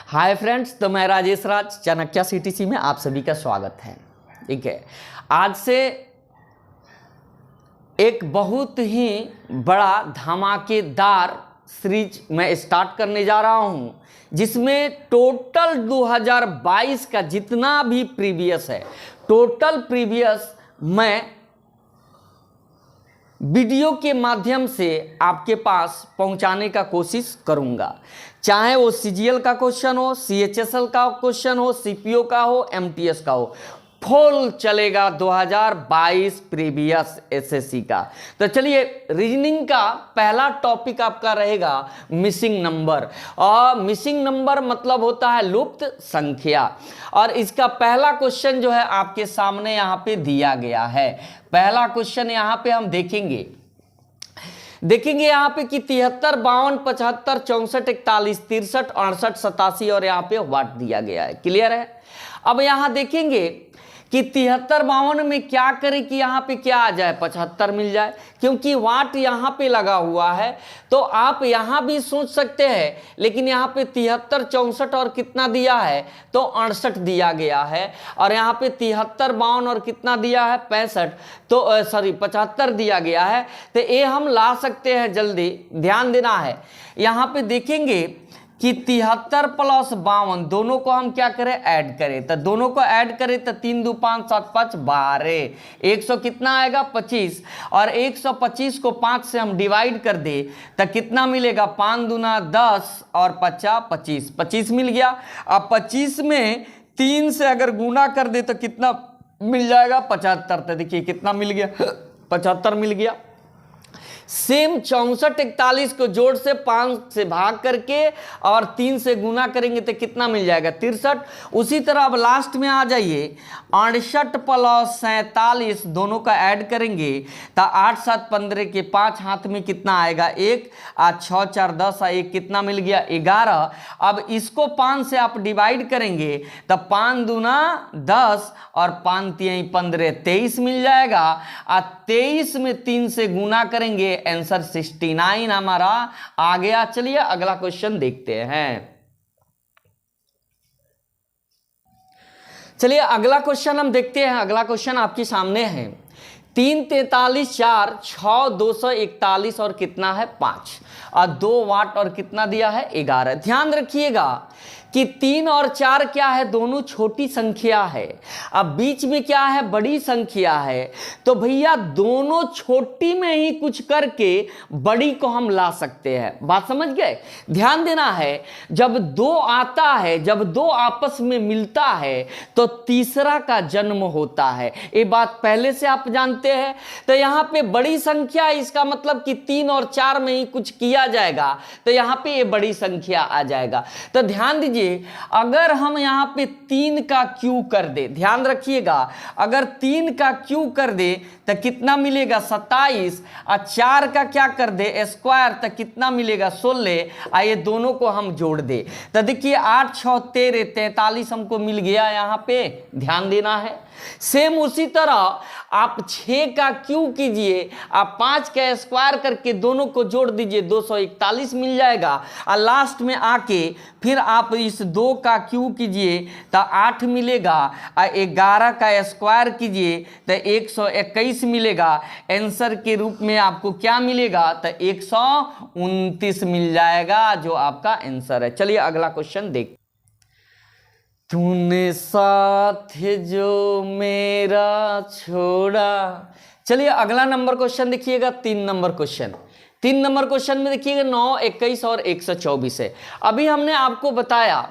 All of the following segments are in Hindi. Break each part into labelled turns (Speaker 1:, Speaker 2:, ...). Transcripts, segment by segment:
Speaker 1: हाय फ्रेंड्स, तो मैं राजेश राज चाणक्य सीटीसी में आप सभी का स्वागत है। ठीक है, आज से एक बहुत ही बड़ा धमाकेदार सीरीज मैं स्टार्ट करने जा रहा हूं, जिसमें टोटल 2022 का जितना भी प्रीवियस है, टोटल प्रीवियस मैं वीडियो के माध्यम से आपके पास पहुंचाने का कोशिश करूंगा। चाहे वो सीजीएल का क्वेश्चन हो, सीएचएसएल का क्वेश्चन हो, सीपीओ का हो, एमटीएस का हो, फुल चलेगा 2022 प्रीवियस एसएससी का। तो चलिए, रीजनिंग का पहला टॉपिक आपका रहेगा मिसिंग नंबर। और मिसिंग नंबर मतलब होता है लुप्त संख्या। और इसका पहला क्वेश्चन जो है आपके सामने यहाँ पे दिया गया है। पहला क्वेश्चन यहाँ पे हम देखेंगे यहाँ पे कि 73, 52, 75, 64, 41, 63, 68, 87 और यहाँ पे वाट दिया गया है। क्लियर है? अब यहाँ देखेंगे कि 73, 52 में क्या करें कि यहाँ पे क्या आ जाए, 75 मिल जाए, क्योंकि वाट यहाँ पे लगा हुआ है। तो आप यहाँ भी सोच सकते हैं, लेकिन यहाँ पे 73, 64 और कितना दिया है तो 68 दिया गया है। और यहाँ पे 73, 52 और कितना दिया है 65, तो 75 दिया गया है। तो ये हम ला सकते हैं जल्दी, ध्यान देना है। यहाँ पे देखेंगे कि 73 प्लस 52 दोनों को हम क्या करें, ऐड करें। तो दोनों को ऐड करें तो 3 2 5 7 5 12, 100 कितना आएगा 25। और 125 को 5 से हम डिवाइड कर दे तो कितना मिलेगा, 5 दूना 10 और 50 25, 25 मिल गया। अब 25 में 3 से अगर गुना कर दे तो कितना मिल जाएगा, 75। तो देखिए कितना मिल गया, 75 मिल गया। सेम 64, 41 को जोड़ से 5 से भाग करके और 3 से गुना करेंगे तो कितना मिल जाएगा, 63। उसी तरह अब लास्ट में आ जाइए, 68 प्लस 47 दोनों का ऐड करेंगे तो 8 7 15 के 5 हाथ में कितना आएगा 1, 6 4 10 1 कितना मिल गया 11। अब इसको 5 से आप डिवाइड करेंगे तो 5 दूना 10 और 5 3 15, 23 मिल जाएगा। और 23 में 3 से गुना करेंगे, आंसर 69 हमारा आ गया। चलिए अगला क्वेश्चन देखते हैं। चलिए अगला क्वेश्चन हम देखते हैं। अगला क्वेश्चन आपके सामने है 3 43 4 6 241 और कितना है 5 और 2 वाट और कितना दिया है 11। ध्यान रखिएगा कि 3 और 4 क्या है, दोनों छोटी संख्या है। अब बीच में क्या है, बड़ी संख्या है। तो भैया दोनों छोटी में ही कुछ करके बड़ी को हम ला सकते हैं। बात समझ गए? ध्यान देना है, जब 2 आता है, जब 2 आपस में मिलता है तो तीसरा का जन्म होता है। ये बात पहले से आप जानते हैं। तो यहाँ पे बड़ी संख्या, इसका मतलब कि 3 और 4 में ही कुछ किया जाएगा, तो यहाँ पे ये बड़ी संख्या आ जाएगा। तो ध्यान दीजिए, अगर हम यहां पे 3 का क्यू कर दे, ध्यान रखिएगा, अगर 3 का क्यू कर दे तो कितना मिलेगा 27, और 4 का क्या कर दे स्क्वायर तो कितना मिलेगा 16। आइए दोनों को हम जोड़ दे तो देखिए 8 6 13 43 हमको मिल गया। यहां पे ध्यान देना है। सेम उसी तरह आप 6 का क्यू कीजिए, आप 5 का स्क्वायर करके दोनों को जोड़ दीजिए, 241 मिल जाएगा। और लास्ट में आके फिर आप इस 2 का क्यू कीजिए तो 8 मिलेगा, और 11 का स्क्वायर कीजिए तो 121 मिलेगा। आंसर के रूप में आपको क्या मिलेगा, तो 129 मिल जाएगा, जो आपका आंसर है। चलिए अगला क्वेश्चन देख। तूने साथ जो मेरा छोड़ा। चलिए अगला नंबर क्वेश्चन देखिएगा, 3 नंबर क्वेश्चन। 3 नंबर क्वेश्चन में देखिएगा 9, 21 और 124 है। अभी हमने आपको बताया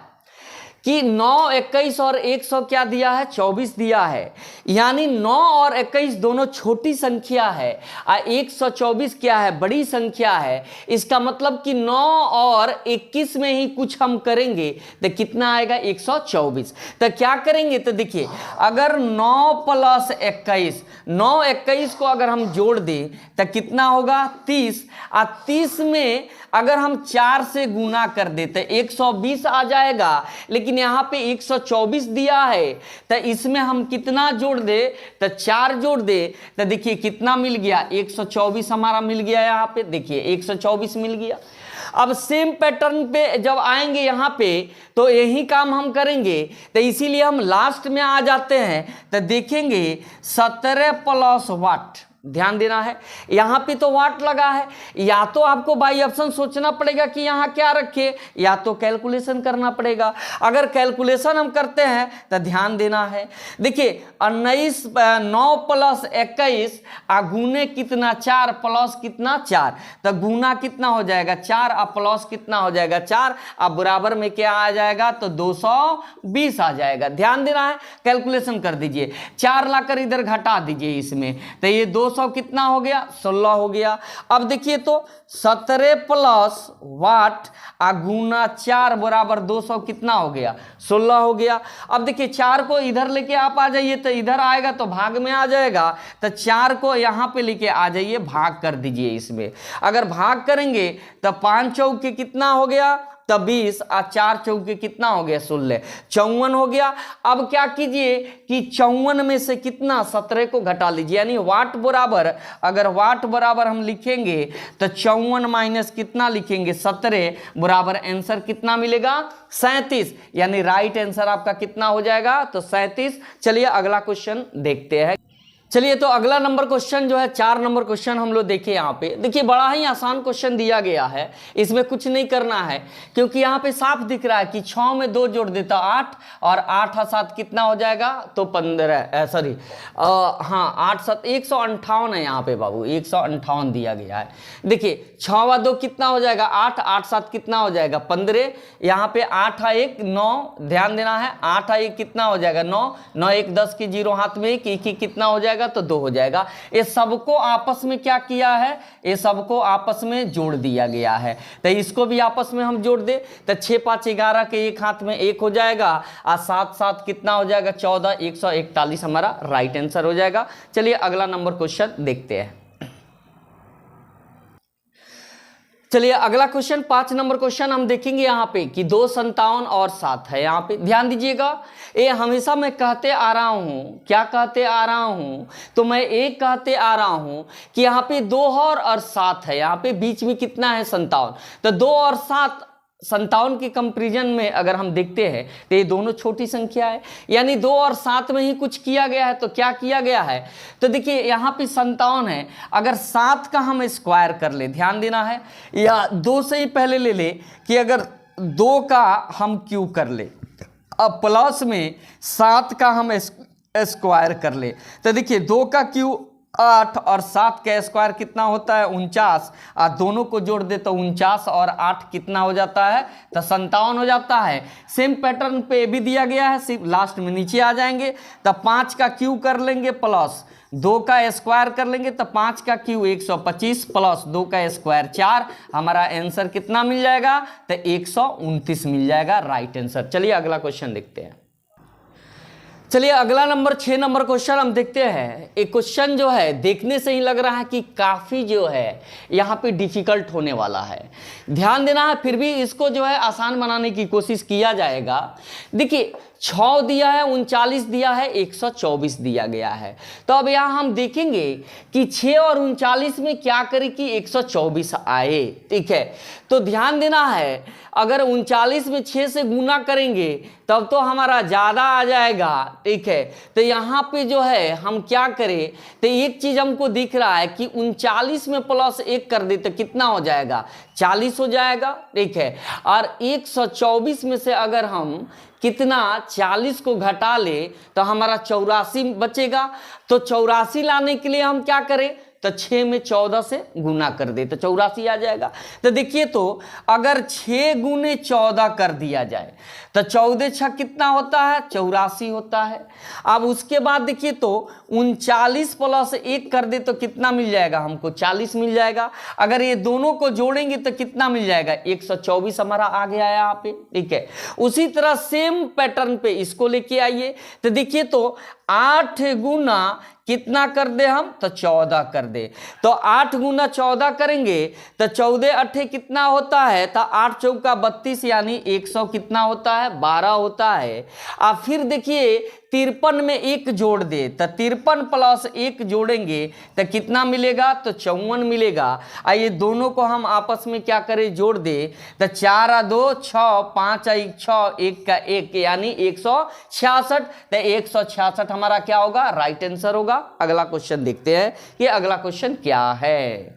Speaker 1: कि 9, 21 और 100 क्या दिया है, 24 दिया है। यानी 9 और 21 दोनों छोटी संख्या है और 124 क्या है, बड़ी संख्या है। इसका मतलब कि 9 और 21 में ही कुछ हम करेंगे तो कितना आएगा 124। तो क्या करेंगे, तो देखिए अगर 9 प्लस 21, 9 21 को अगर हम जोड़ दें तो कितना होगा 30, और 30 में अगर हम 4 से गुना कर दे तो 120 आ जाएगा। लेकिन यहाँ पे 124 दिया है तो इसमें हम कितना जोड़ दे, तो 4 जोड़ दे तो देखिए कितना मिल गया 124 हमारा मिल गया। यहाँ पे देखिए 124 मिल गया। अब सेम पैटर्न पे जब आएंगे यहाँ पे तो यही काम हम करेंगे, तो इसीलिए हम लास्ट में आ जाते हैं। तो देखेंगे 17 प्लस वाट, ध्यान देना है यहाँ पे तो वाट लगा है, या तो आपको बाई ऑप्शन सोचना पड़ेगा कि यहाँ क्या रखे, या तो कैलकुलेशन करना पड़ेगा। अगर कैलकुलेशन हम करते हैं तो ध्यान देना है, देखिए 9 प्लस 21 गुने कितना 4 प्लस कितना 4, तो गुना कितना हो जाएगा 4 और प्लस कितना हो जाएगा 4, अब बराबर में क्या आ जाएगा तो 220 आ जाएगा। ध्यान देना है, कैलकुलेशन कर दीजिए, 4 लाकर इधर घटा दीजिए इसमें, तो ये 200 कितना हो गया 16 हो गया। अब देखिए तो 17 प्लस वाट गुना 4 बराबर 200 कितना हो गया 16 हो गया। अब देखिए 4 को इधर लेके आप आ जाइए, तो इधर आएगा तो भाग में आ जाएगा, तो 4 को यहां पे लेके आ जाइए, भाग कर दीजिए इसमें। अगर भाग करेंगे तो 5 चौके कितना हो गया तो 20 और 4 चौके कितना हो गया 16, 54 हो गया। अब क्या कीजिए कि 54 में से कितना 17 को घटा लीजिए, यानी वाट बराबर, अगर वाट बराबर हम लिखेंगे तो 54 माइनस कितना लिखेंगे 17 बराबर आंसर कितना मिलेगा 37, यानी राइट आंसर आपका कितना हो जाएगा तो 37। चलिए अगला क्वेश्चन देखते हैं। चलिए तो अगला नंबर क्वेश्चन जो है 4 नंबर क्वेश्चन हम लोग देखिए। यहाँ पे देखिए बड़ा ही आसान क्वेश्चन दिया गया है, इसमें कुछ नहीं करना है, क्योंकि यहाँ पे साफ दिख रहा है कि 6 में 2 जोड़ देता 8 और 8 और 7 कितना हो जाएगा तो 15, सॉरी हाँ 8 7 158 है यहाँ पे बाबू, 158 दिया गया है। देखिए 6 व 2 कितना हो जाएगा 8, 8 7 कितना हो जाएगा 15, यहाँ पे 8 और 1 9, ध्यान देना है 8 और 1 कितना हो जाएगा 9, 9 1 10 की 0 हाथ में 1 1 कितना हो जाएगा तो 2 हो जाएगा। ये सबको आपस में क्या किया है, ये सबको आपस में जोड़ दिया गया है, तो इसको भी आपस में हम जोड़ दे तो 6 5 11 के एक हाथ में 1 हो जाएगा और 7 7 कितना हो जाएगा 14, 141 हमारा राइट आंसर हो जाएगा। चलिए अगला नंबर क्वेश्चन देखते हैं। चलिए अगला क्वेश्चन 5 नंबर क्वेश्चन हम देखेंगे यहाँ पे कि 2 57 और 7 है। यहाँ पे ध्यान दीजिएगा, ये हमेशा मैं कहते आ रहा हूँ, क्या कहते आ रहा हूँ तो मैं एक कहते आ रहा हूँ कि यहाँ पे 2 और 7 है, यहाँ पे बीच में कितना है 57, तो 2 और 7 57 के कंपैरिजन में अगर हम देखते हैं तो ये दोनों छोटी संख्या है, यानी 2 और 7 में ही कुछ किया गया है। तो क्या किया गया है तो देखिए यहाँ पे 57 है, अगर 7 का हम स्क्वायर कर ले, ध्यान देना है, या 2 से ही पहले ले ले कि अगर 2 का हम क्यूब कर ले, अब प्लस में 7 का हम स्क्वायर कर ले, तो देखिए 2 का क्यूब 8 और 7 का स्क्वायर कितना होता है 49, और दोनों को जोड़ दे तो 49 और 8 कितना हो जाता है तो 57 हो जाता है। सेम पैटर्न पे भी दिया गया है, सिर्फ लास्ट में नीचे आ जाएंगे तो 5 का क्यूब कर लेंगे प्लस 2 का स्क्वायर कर लेंगे तो 5 का क्यूब 125 प्लस 2 का स्क्वायर 4, हमारा आंसर कितना मिल जाएगा तो 129 मिल जाएगा राइट आंसर। चलिए अगला क्वेश्चन देखते हैं। चलिए अगला नंबर 6 नंबर क्वेश्चन हम देखते हैं। एक क्वेश्चन जो है देखने से ही लग रहा है कि काफ़ी जो है यहाँ पे डिफिकल्ट होने वाला है, ध्यान देना है, फिर भी इसको जो है आसान बनाने की कोशिश किया जाएगा। देखिए 6 दिया है, 39 दिया है, 124 दिया गया है, तो अब यहाँ हम देखेंगे कि 6 और 39 में क्या करें कि 124 आए, ठीक है। तो ध्यान देना है, अगर 39 में 6 से गुना करेंगे तब तो हमारा ज़्यादा आ जाएगा, ठीक है। तो यहाँ पे जो है हम क्या करें, तो एक चीज़ हमको दिख रहा है कि 39 में प्लस 1 कर दे तो कितना हो जाएगा 40 हो जाएगा, ठीक है। और 124 में से अगर हम कितना 40 को घटा ले तो हमारा 84 बचेगा, तो 84 लाने के लिए हम क्या करें तो 6 में 14 से गुना कर दे तो 84 आ जाएगा। तो देखिए तो अगर 6 गुने 14 कर दिया जाए तो 14 6 कितना होता है 84 होता है। अब उसके बाद देखिए तो 39 प्लस 1 कर दे तो कितना मिल जाएगा हमको 40 मिल जाएगा। अगर ये दोनों को जोड़ेंगे तो कितना मिल जाएगा 124 हमारा आ गया है यहाँ पे, ठीक है। उसी तरह सेम पैटर्न पे इसको लेके आइए तो देखिए तो 8 गुना कितना कर दे हम, तो 14 कर दे। तो 8 गुना 14 करेंगे तो 14 अट्ठे कितना होता है, तो 8 चौका 32 यानी 100 कितना होता है, 12 होता है। अब फिर देखिए 53 में 1 जोड़ दे, तो 53 प्लस 1 जोड़ेंगे तो कितना मिलेगा, तो 54 मिलेगा। आइए दोनों को हम आपस में क्या करें, जोड़ दे, तो 4 आ 2 6, 5 आ 1 6, 1 का 1 यानी 166। तो 166 हमारा क्या होगा, राइट आंसर होगा। अगला क्वेश्चन देखते हैं कि अगला क्वेश्चन क्या है।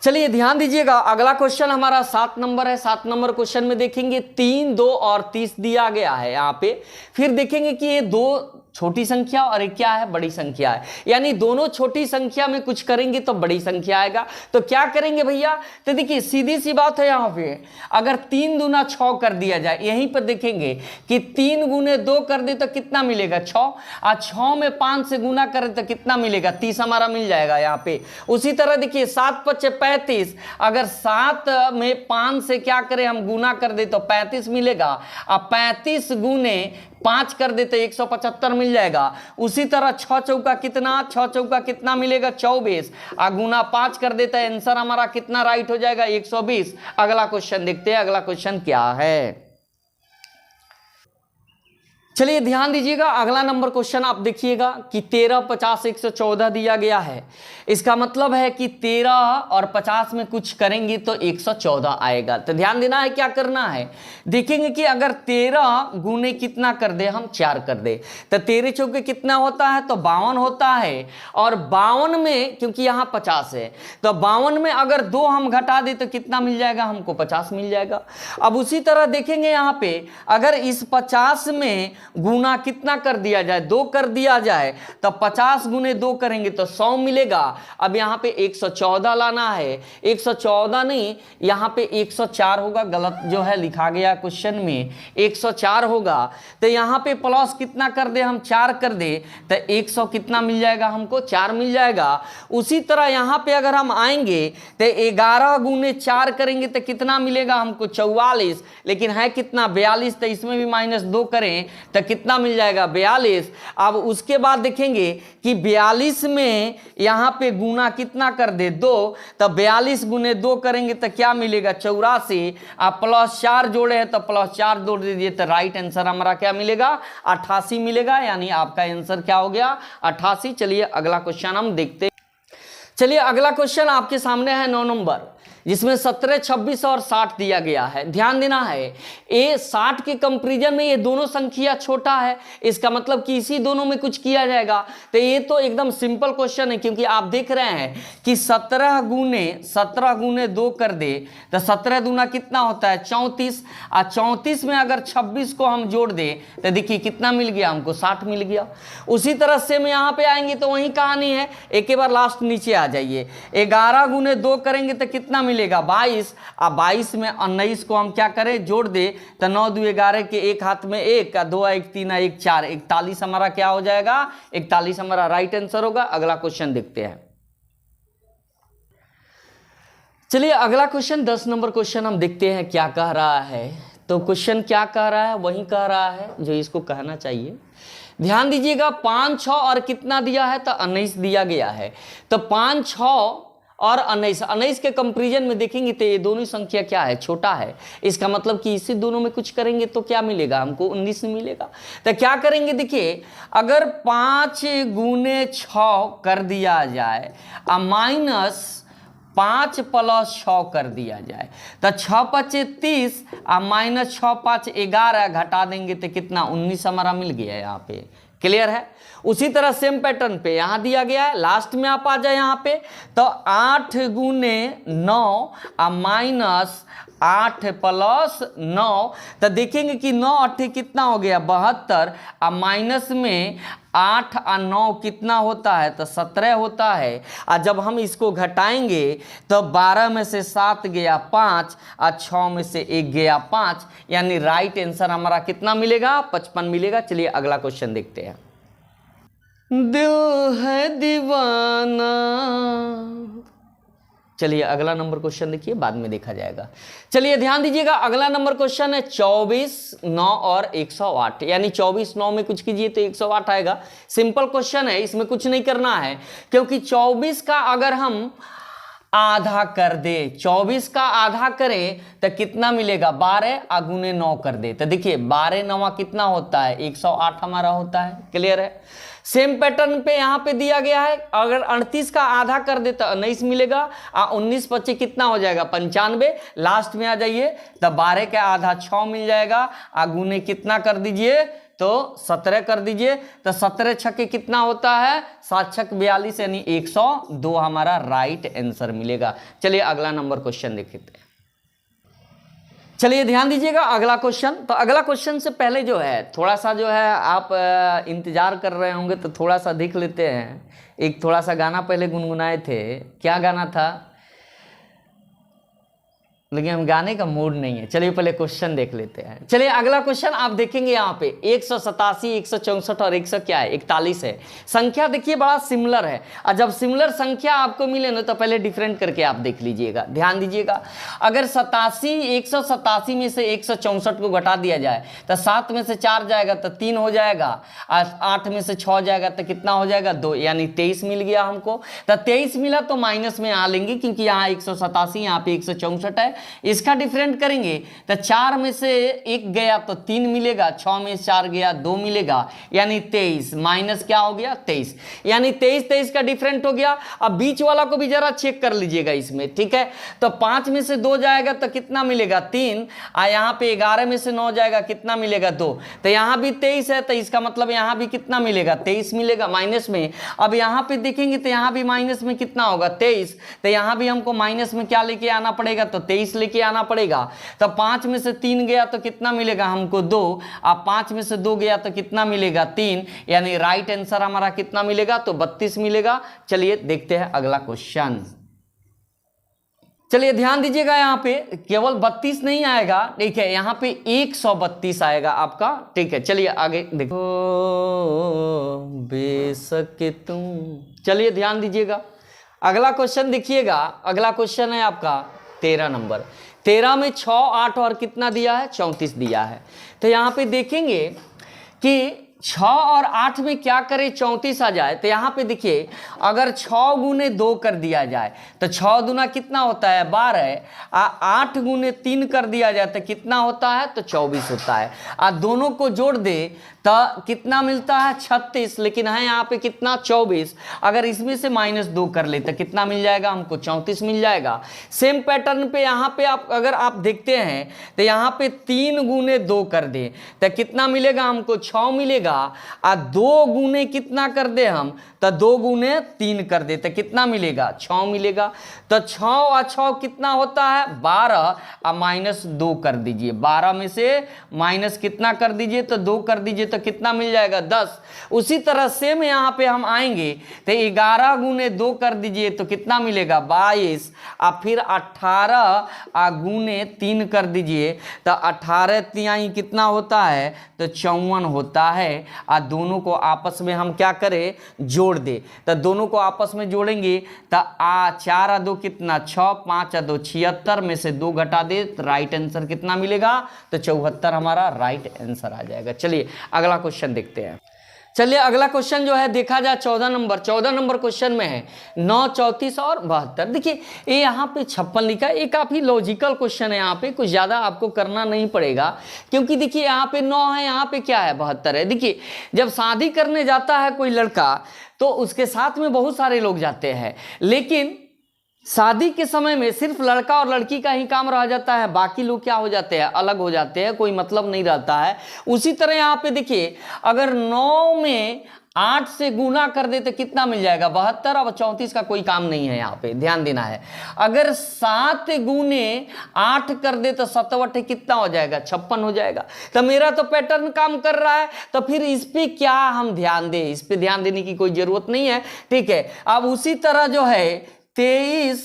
Speaker 1: चलिए ध्यान दीजिएगा, अगला क्वेश्चन हमारा 7 नंबर है। 7 नंबर क्वेश्चन में देखेंगे 3, 2 और 30 दिया गया है यहाँ पे। फिर देखेंगे कि ये 2 छोटी संख्या और एक क्या है, बड़ी संख्या है, यानी दोनों छोटी संख्या में कुछ करेंगे तो बड़ी संख्या आएगा। तो क्या करेंगे भैया, तो देखिए सीधी सी बात है, यहाँ पे अगर 3 दूना 6 कर दिया जाए, यहीं पर देखेंगे कि 3 गुने 2 कर दे तो कितना मिलेगा, 6। और 6 में 5 से गुना करें तो कितना मिलेगा, 30 हमारा मिल जाएगा यहाँ पे। उसी तरह देखिए 7 पच्चे 35, अगर 7 में 5 से क्या करें हम, गुना कर दे तो 35 मिलेगा। अब 35 गुने 5 कर देते 175 मिल जाएगा। उसी तरह 6 चौका कितना, 6 चौका कितना मिलेगा, 24। गुना 5 कर देता है, आंसर हमारा कितना राइट हो जाएगा, 120। अगला क्वेश्चन देखते हैं, अगला क्वेश्चन क्या है। चलिए ध्यान दीजिएगा, अगला नंबर क्वेश्चन आप देखिएगा कि 13, 50, 114 दिया गया है। इसका मतलब है कि 13 और 50 में कुछ करेंगे तो 114 आएगा। तो ध्यान देना है, क्या करना है, देखेंगे कि अगर 13 गुने कितना कर दे हम, 4 कर दे, तो 13 चौके कितना होता है, तो 52 होता है। और 52 में क्योंकि यहाँ 50 है, तो 52 में अगर 2 हम घटा दे तो कितना मिल जाएगा हमको, 50 मिल जाएगा। अब उसी तरह देखेंगे यहाँ पे अगर इस 50 में गुना कितना कर दिया जाए, 2 कर दिया जाए, तो 50 गुने 2 करेंगे तो 100 मिलेगा। अब यहाँ पे 114 लाना है, 114 नहीं, यहाँ पे 104 होगा, गलत जो है लिखा गया क्वेश्चन में, 104 होगा। तो यहाँ पे प्लस कितना कर दे हम, 4 कर दे, तो 100 कितना मिल जाएगा हमको, 4 मिल जाएगा। उसी तरह यहाँ पे अगर हम आएंगे तो 11 गुने 4 करेंगे तो कितना मिलेगा हमको, 44, लेकिन है कितना, 42, तो इसमें भी -2 करें तो कितना मिल जाएगा, 42। अब उसके बाद देखेंगे कि 42 में यहाँ पे गुना कितना कर दे, 2, तो 42 गुने 2 करेंगे तो क्या मिलेगा, 84। आप +4 जोड़े हैं तो +4 जोड़ दीजिए, तो राइट आंसर हमारा क्या मिलेगा, 88 मिलेगा, यानी आपका आंसर क्या हो गया, 88। चलिए अगला क्वेश्चन हम देखते हैं। चलिए अगला क्वेश्चन आपके सामने है 9 नंबर, जिसमें 17, 26 और 60 दिया गया है। ध्यान देना है, ये 60 के कंपैरिजन में ये दोनों संख्या छोटा है, इसका मतलब कि इसी दोनों में कुछ किया जाएगा। तो ये तो एकदम सिंपल क्वेश्चन है, क्योंकि आप देख रहे हैं कि 17 गुने 2 कर दे तो 17 दूना कितना होता है, 34। और 34 में अगर 26 को हम जोड़ दे तो देखिए कितना मिल गया हमको, 60 मिल गया। उसी तरह से हम यहाँ पे आएंगे तो वही कहानी है, एक बार लास्ट नीचे आ जाइए, 11 गुने 2 करेंगे तो कितना मिलेगा, 22। अब 22 में 19 को हम क्या करें, जोड़ दे, तो 9 2 11 के एक हाथ में 1, 2 1 3 1 4, 41 हमारा क्या हो जाएगा, 41 हमारा राइट आंसर होगा। अगला क्वेश्चन देखते हैं। चलिए अगला क्वेश्चन 10 नंबर क्वेश्चन हम देखते हैं क्या कह रहा है। तो क्वेश्चन क्या कह रहा है, वही कह रहा है जो इसको कहना चाहिए। ध्यान दीजिएगा, 5, 6 और कितना दिया है, तो 19 दिया गया है। तो 5, 6 और 19 के कंपैरिजन में देखेंगे तो ये दोनों संख्या क्या है, छोटा है। इसका मतलब कि इसी दोनों में कुछ करेंगे तो क्या मिलेगा हमको, 19 मिलेगा। तो क्या करेंगे, देखिए अगर 5 गुने 6 कर दिया जाए और -5 + 6 कर दिया जाए, तो 6 × 5 = 30 और -6 × 5 = 11, घटा देंगे तो कितना, 19 हमारा मिल गया यहाँ पे। क्लियर है। उसी तरह सेम पैटर्न पे यहाँ दिया गया है, लास्ट में आप आ जाए यहाँ पे, तो 8 गुने 9 और -8 + 9, तो देखेंगे कि 9 8 कितना हो गया, 72, और माइनस में 8 और 9 कितना होता है, तो 17 होता है। और जब हम इसको घटाएंगे तो 12 में से 7 गया 5 और 6 में से 1 गया 5, यानी राइट आंसर हमारा कितना मिलेगा, 55 मिलेगा। चलिए अगला क्वेश्चन देखते हैं। दिल है दीवाना चलिए अगला नंबर क्वेश्चन देखिए, बाद में देखा जाएगा। चलिए ध्यान दीजिएगा, अगला नंबर क्वेश्चन है 24, 9 और 108, यानी 24 9 में कुछ कीजिए तो 108 आएगा। सिंपल क्वेश्चन है, इसमें कुछ नहीं करना है, क्योंकि 24 का अगर हम आधा कर दे, 24 का आधा करें तो कितना मिलेगा, 12 गुने 9 कर दे तो देखिए 12 9 कितना होता है, 108 हमारा होता है। क्लियर है। सेम पैटर्न पे यहां पे दिया गया है, अगर 38 का आधा कर दे तो 19 मिलेगा, 19 25 कितना हो जाएगा, 95। लास्ट में आ जाइए तो 12 का आधा 6 मिल जाएगा, गुने कितना कर दीजिए तो 17 कर दीजिए, तो 17 छक्के कितना होता है, 7 छक 42 यानी 102 हमारा राइट आंसर मिलेगा। चलिए अगला नंबर क्वेश्चन देखते हैं। चलिए ध्यान दीजिएगा अगला क्वेश्चन। तो अगला क्वेश्चन से पहले जो है थोड़ा सा जो है आप इंतजार कर रहे होंगे तो थोड़ा सा देख लेते हैं। एक थोड़ा सा गाना पहले गुनगुनाए थे, क्या गाना था, लेकिन हम गाने का मूड नहीं है। चलिए पहले क्वेश्चन देख लेते हैं। चलिए अगला क्वेश्चन आप देखेंगे यहाँ पे 187, 164 और 100 क्या है, 41 है। संख्या देखिए बड़ा सिमिलर है, और जब सिमिलर संख्या आपको मिले ना तो पहले डिफरेंट करके आप देख लीजिएगा। ध्यान दीजिएगा, अगर 187 में से 164 को घटा दिया जाए तो 7 में से 4 जाएगा तो 3 हो जाएगा, 8 में से 6 जाएगा तो कितना हो जाएगा, 2, यानी 23 मिल गया हमको। तो 23 मिला तो माइनस में आ लेंगे, क्योंकि यहाँ 187 यहाँ पे 164 है। इसका डिफरेंट करेंगे तो 4 में से 1 गया तो 3 मिलेगा, 6 में 4 गया 2 मिलेगा, यानी 23 माइनस क्या हो गया 23, यानी 23 का डिफरेंट हो गया। अब बीच वाला को भी जरा चेक कर लीजिएगा इसमें, ठीक है। तो 5 में से 2 जाएगा तो कितना मिलेगा 3, और यहाँ पे 11 में से 9 जाएगा कितना मिलेगा 2, तो यहाँ भी 23 है, तो इसका मतलब यहाँ भी कितना मिलेगा 23 मिलेगा माइनस में। अब यहाँ पे देखेंगे तो यहाँ भी माइनस में कितना होगा 23, तो यहाँ भी हमको माइनस में क्या लेके आना पड़ेगा, तो 23 लेके आना पड़ेगा। तो 5 में से 3 गया तो कितना मिलेगा हमको 2, अब 5 में से 2 गया तो कितना मिलेगा 3, यानी राइट आंसर हमारा कितना मिलेगा तो 32 मिलेगा। चलिए देखते हैं अगला क्वेश्चन। चलिए ध्यान दीजिएगा, यहाँ पे केवल 32 नहीं आएगा, ठीक है, यहाँ पे 132 आएगा आपका, ठीक है। चलिए आगे देखो, बेशक तुम। चलिए ध्यान दीजिएगा, अगला क्वेश्चन देखिएगा। अगला क्वेश्चन है आपका 13 नंबर। 13 में 6 8 और कितना दिया है 34 दिया है। तो यहाँ पे देखेंगे कि 6 और 8 में क्या करें 34 आ जाए, तो यहाँ पे देखिए अगर 6 गुने 2 कर दिया जाए तो 6 दूना कितना होता है 12, 8 गुने 3 कर दिया जाए तो कितना होता है तो 24 होता है, और दोनों को जोड़ दे तो कितना मिलता है 36, लेकिन है यहाँ पे कितना 24, अगर इसमें से -2 कर ले तो कितना मिल जाएगा हमको 34 मिल जाएगा। सेम पैटर्न पे यहाँ पे आप अगर आप देखते हैं तो यहाँ पे 3 गुने 2 कर दे तो कितना मिलेगा हमको 6 मिलेगा, और 2 गुने कितना कर दे हम तो 2 गुने 3 कर दे तो कितना मिलेगा 6 मिलेगा। तो 6 और 6 कितना होता है 12, और -2 कर दीजिए, 12 में से माइनस कितना कर दीजिए तो 2 कर दीजिए तो कितना मिल जाएगा 10। उसी तरह सेम यहाँ पे हम आएंगे तो 11 गुने 2 कर दीजिए तो कितना मिलेगा 22, और फिर 18 गुने 3 कर दीजिए तो 18 तिहाई कितना होता है तो 54 होता है, और दोनों को आपस में हम क्या करें जोड़ दे, तो दोनों को आपस में जोड़ेंगे तो 4 और 2 कितना 6, 5 और 2 76 में से 2 घटा दे तो राइट आंसर कितना मिलेगा तो 74 हमारा राइट आंसर आ जाएगा। चलिए अगला क्वेश्चन देखते हैं। चलिए अगला क्वेश्चन जो है देखा जाए 14 नंबर क्वेश्चन में है 9, 34 और 72। देखिए ये यहाँ पे 56 लिखा है, ये काफ़ी लॉजिकल क्वेश्चन है, यहाँ पे कुछ ज़्यादा आपको करना नहीं पड़ेगा, क्योंकि देखिए यहाँ पे 9 है, यहाँ पे क्या है 72 है। देखिए जब शादी करने जाता है कोई लड़का तो उसके साथ में बहुत सारे लोग जाते हैं, लेकिन शादी के समय में सिर्फ लड़का और लड़की का ही काम रह जाता है, बाकी लोग क्या हो जाते हैं अलग हो जाते हैं, कोई मतलब नहीं रहता है। उसी तरह यहाँ पे देखिए अगर 9 में 8 से गुना कर दे तो कितना मिल जाएगा 72, अब 34 का कोई काम नहीं है, यहाँ पे ध्यान देना है। अगर 7 गुने 8 कर दे तो 57 कितना हो जाएगा 56 हो जाएगा। तो मेरा तो पैटर्न काम कर रहा है, तो फिर इस पे क्या हम ध्यान दें, इस पे ध्यान देने की कोई जरूरत नहीं है, ठीक है। अब उसी तरह जो है 23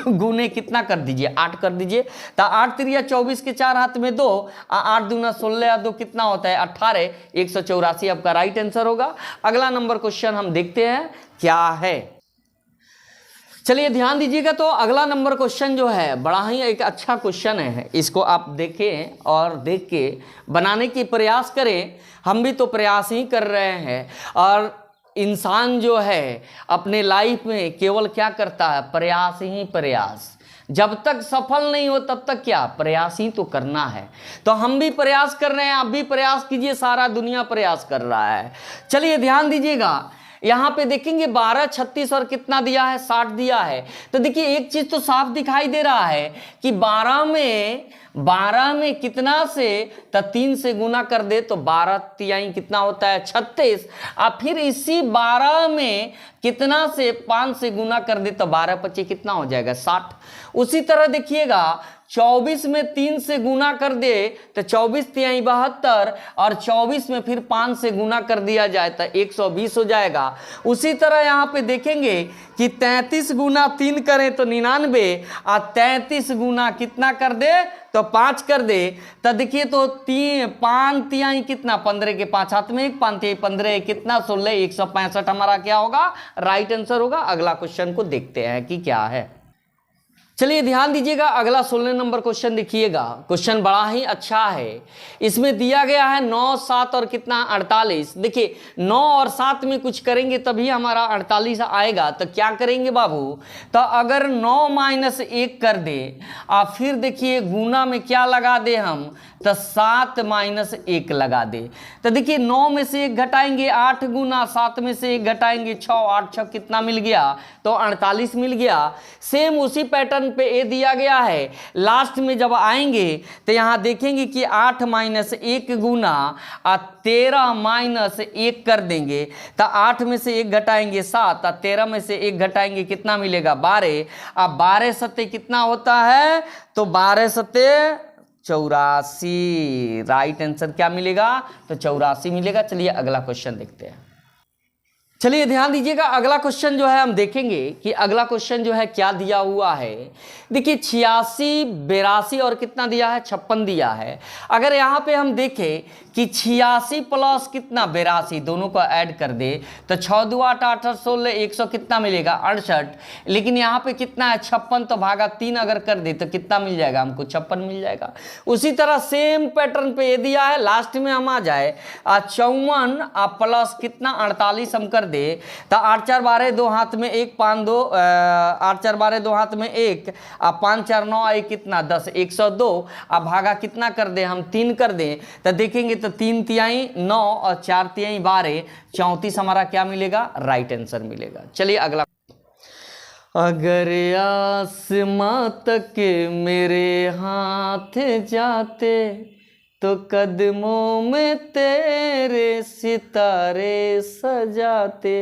Speaker 1: गुने कितना कर दीजिए 8 कर दीजिए, तो 8 3 24 के 4 हाथ में 2, 8 दूना 16 2 कितना होता है 18, 184 आपका राइट आंसर होगा। अगला नंबर क्वेश्चन हम देखते हैं क्या है। चलिए ध्यान दीजिएगा। तो अगला नंबर क्वेश्चन जो है बड़ा ही एक अच्छा क्वेश्चन है, इसको आप देखें और देख के बनाने की प्रयास करें। हम भी तो प्रयास ही कर रहे हैं, और इंसान जो है अपने लाइफ में केवल क्या करता है, प्रयास ही प्रयास। जब तक सफल नहीं हो तब तक क्या, प्रयास ही तो करना है। तो हम भी प्रयास कर रहे हैं, आप भी प्रयास कीजिए, सारा दुनिया प्रयास कर रहा है। चलिए ध्यान दीजिएगा, यहाँ पे देखेंगे 12, 36 और कितना दिया है, 60 दिया है। तो देखिए एक चीज तो साफ दिखाई दे रहा है कि 12 में कितना से, तो 3 से गुना कर दे तो 12 तिहाई कितना होता है, 36। और फिर इसी 12 में कितना से 5 से गुना कर दे तो 12 पच्चीं कितना हो जाएगा, 60। उसी तरह देखिएगा 24 में 3 से गुना कर दे तो 24 तिहाई 72, और 24 में फिर 5 से गुना कर दिया जाए तो 120 हो जाएगा। उसी तरह यहाँ पे देखेंगे कि 33 गुना 3 करें तो 99, और 33 गुना कितना कर दे तो 5 कर दे। तो देखिए तो 5 तिहाई कितना, 15 के 5 हाथ में 1, 5 तिहाई 15 कितना 16, 165 हमारा क्या होगा, राइट आंसर होगा। अगला क्वेश्चन को देखते हैं कि क्या है। चलिए ध्यान दीजिएगा, अगला 16 नंबर क्वेश्चन देखिएगा। क्वेश्चन बड़ा ही अच्छा है। इसमें दिया गया है 9, 7 और कितना 48। देखिए 9 और 7 में कुछ करेंगे तभी हमारा 48 आएगा। तो क्या करेंगे बाबू, तो अगर 9 - 1 कर दे और फिर देखिए गुना में क्या लगा दे हम, तो 7 - 1 लगा दे। तो देखिए 9 में से 1 घटाएंगे 8 गुना, 7 में से 1 घटाएंगे 6, 8 6 कितना मिल गया, तो 48 मिल गया। सेम उसी पैटर्न पे ए दिया गया है। लास्ट में जब आएंगे तो यहां देखेंगे कि 8 - 1 गुना 13 - 1 कर देंगे। तो 8 में से 1 घटाएंगे 7, और 13 में से 1 घटाएंगे कितना मिलेगा, 12। अब 12 सत्ते कितना होता है, तो 12 सत्ते 84। राइट आंसर क्या मिलेगा, तो 84 मिलेगा। चलिए अगला क्वेश्चन देखते हैं। चलिए ध्यान दीजिएगा, अगला क्वेश्चन जो है हम देखेंगे कि अगला क्वेश्चन जो है क्या दिया हुआ है। देखिए 86, 82 और कितना दिया है, 56 दिया है। अगर यहाँ पे हम देखें कि 86 प्लस कितना 82, दोनों को ऐड कर दे तो 6 2 8 8 16 100 कितना मिलेगा, 68। लेकिन यहाँ पे कितना है 56, तो भागा 3 अगर कर दे तो कितना मिल जाएगा हमको, 56 मिल जाएगा। उसी तरह सेम पैटर्न पे ये दिया है, लास्ट में हम आ जाए 54 प्लस कितना 48 हम कर दे तो 8 4 12 2 हाथ में 1 5 2 8 4 12 2 हाथ में 1 अब 5 4 9 1 कितना 10 102। अब भागा कितना कर दे हम 3 कर दें तो देखेंगे तो 3 तिहाई 9 और 4 तिहाई 12 34 हमारा क्या मिलेगा, राइट आंसर मिलेगा। चलिए अगला। अगर आसमां तक मेरे हाथ जाते तो कदमों में तेरे सितारे सजाते।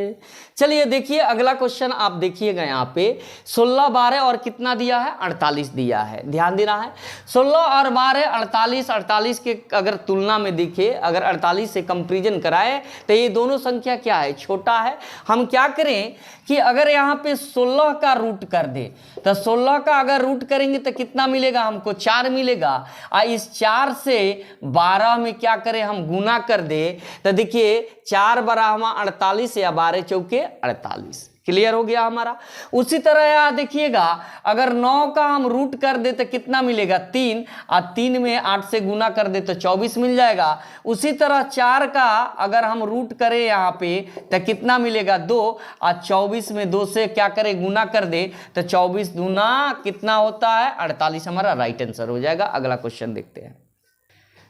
Speaker 1: चलिए देखिए अगला क्वेश्चन आप देखिएगा, यहाँ पे 16 12 और कितना दिया है, 48 दिया है। ध्यान देना है 16 और 12 48, 48 के अगर तुलना में देखिए, अगर 48 से कंपैरिजन कराए तो ये दोनों संख्या क्या है, छोटा है। हम क्या करें कि अगर यहाँ पे 16 का रूट कर दे तो 16 का अगर रूट करेंगे तो कितना मिलेगा हमको, 4 मिलेगा। और इस 4 से 12 में क्या करें हम गुना कर दे तो देखिए 4 बराबर 48 या 12 चौके 48। क्लियर हो गया हमारा। उसी तरह यहाँ देखिएगा अगर 9 का हम रूट कर दे तो कितना मिलेगा, 3, और 3 में 8 से गुना कर दे तो 24 मिल जाएगा। उसी तरह 4 का अगर हम रूट करें यहाँ पे तो कितना मिलेगा, 2, और 24 में 2 से क्या करें गुना कर दे तो 24 दूना कितना होता है, 48 हमारा राइट आंसर हो जाएगा। अगला क्वेश्चन देखते हैं।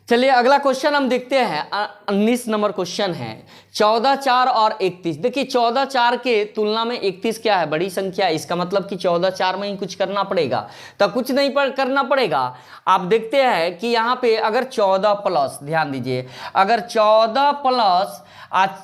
Speaker 1: चलिए अगला क्वेश्चन हम देखते हैं, 19 नंबर क्वेश्चन है 14 4 और 31। देखिए 14 4 के तुलना में 31 क्या है, बड़ी संख्या है। इसका मतलब कि 14 4 में ही कुछ करना पड़ेगा, तो कुछ नहीं करना पड़ेगा। आप देखते हैं कि यहाँ पे अगर 14 प्लस, ध्यान दीजिए, अगर 14 प्लस